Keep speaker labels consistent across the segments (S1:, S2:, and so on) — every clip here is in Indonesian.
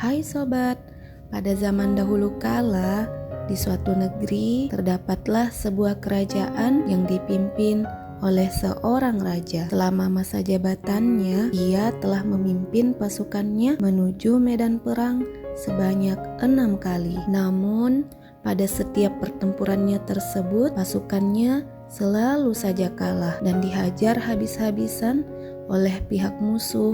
S1: Hai sobat, pada zaman dahulu kala, di suatu negeri terdapatlah sebuah kerajaan yang dipimpin oleh seorang raja. Selama masa jabatannya, ia telah memimpin pasukannya menuju medan perang sebanyak 6 kali. Namun, pada setiap pertempurannya tersebut, pasukannya selalu saja kalah dan dihajar habis-habisan oleh pihak musuh,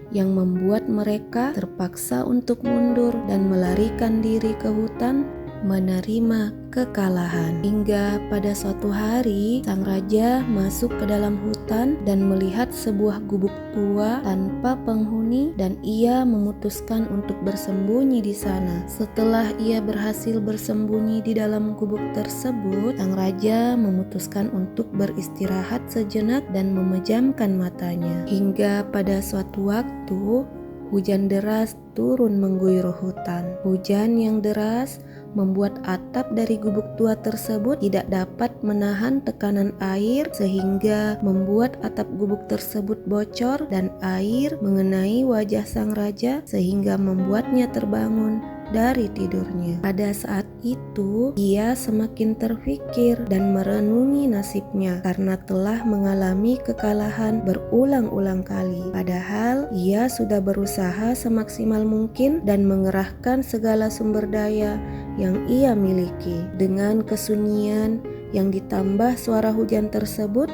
S1: yang membuat mereka terpaksa untuk mundur dan melarikan diri ke hutan menerima kekalahan. Hingga pada suatu hari sang raja masuk ke dalam hutan dan melihat sebuah gubuk tua tanpa penghuni, dan ia memutuskan untuk bersembunyi di sana. Setelah ia berhasil bersembunyi di dalam gubuk tersebut, sang raja memutuskan untuk beristirahat sejenak dan memejamkan matanya. Hingga pada suatu waktu hujan deras turun mengguyur hutan. Hujan yang deras membuat atap dari gubuk tua tersebut tidak dapat menahan tekanan air, sehingga membuat atap gubuk tersebut bocor dan air mengenai wajah sang raja sehingga membuatnya terbangun dari tidurnya. Pada saat itu ia semakin terfikir dan merenungi nasibnya karena telah mengalami kekalahan berulang-ulang kali. Padahal ia sudah berusaha semaksimal mungkin dan mengerahkan segala sumber daya yang ia miliki. Dengan kesunyian yang ditambah suara hujan tersebut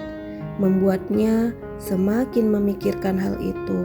S1: membuatnya semakin memikirkan hal itu,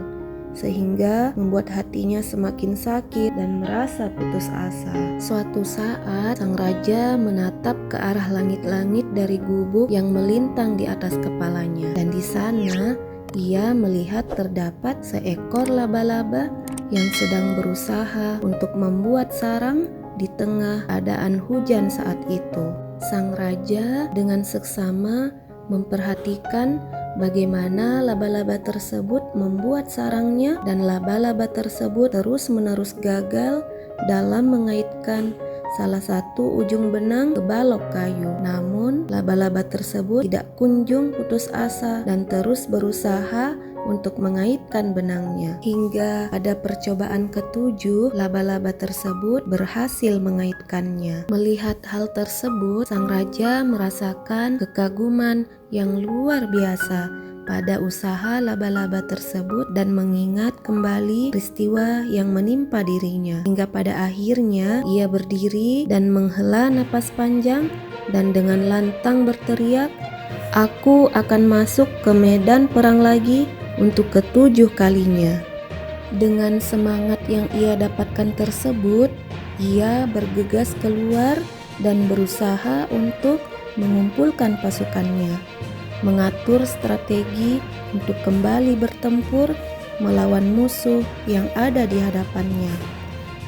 S1: sehingga membuat hatinya semakin sakit dan merasa putus asa. Suatu saat sang raja menatap ke arah langit-langit dari gubuk yang melintang di atas kepalanya, dan di sana ia melihat terdapat seekor laba-laba yang sedang berusaha untuk membuat sarang di tengah keadaan hujan saat itu. Sang raja dengan seksama memperhatikan bagaimana laba-laba tersebut membuat sarangnya, dan laba-laba tersebut terus-menerus gagal dalam mengaitkan salah satu ujung benang ke balok kayu. Namun laba-laba tersebut tidak kunjung putus asa dan terus berusaha untuk mengaitkan benangnya. Hingga pada percobaan ketujuh, laba-laba tersebut berhasil mengaitkannya. Melihat hal tersebut, sang raja merasakan kekaguman yang luar biasa pada usaha laba-laba tersebut dan mengingat kembali peristiwa yang menimpa dirinya. Hingga pada akhirnya ia berdiri dan menghela napas panjang dan dengan lantang berteriak, "Aku akan masuk ke medan perang lagi untuk ketujuh kalinya." Dengan semangat yang ia dapatkan tersebut, ia bergegas keluar dan berusaha untuk mengumpulkan pasukannya, mengatur strategi untuk kembali bertempur melawan musuh yang ada di hadapannya.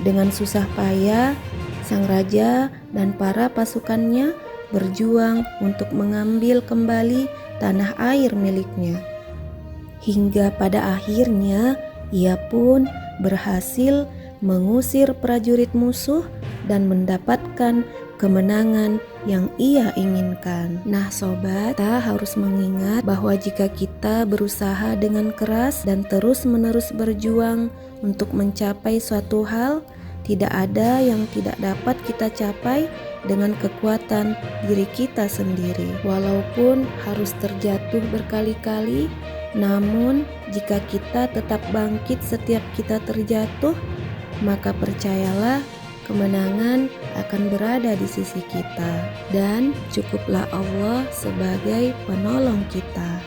S1: Dengan susah payah, sang raja dan para pasukannya berjuang untuk mengambil kembali tanah air miliknya. Hingga pada akhirnya ia pun berhasil mengusir prajurit musuh dan mendapatkan kemenangan yang ia inginkan. Nah sobat, kita harus mengingat bahwa jika kita berusaha dengan keras dan terus-menerus berjuang untuk mencapai suatu hal, tidak ada yang tidak dapat kita capai dengan kekuatan diri kita sendiri. Walaupun harus terjatuh berkali-kali, namun jika kita tetap bangkit setiap kita terjatuh, maka percayalah kemenangan akan berada di sisi kita, dan cukuplah Allah sebagai penolong kita.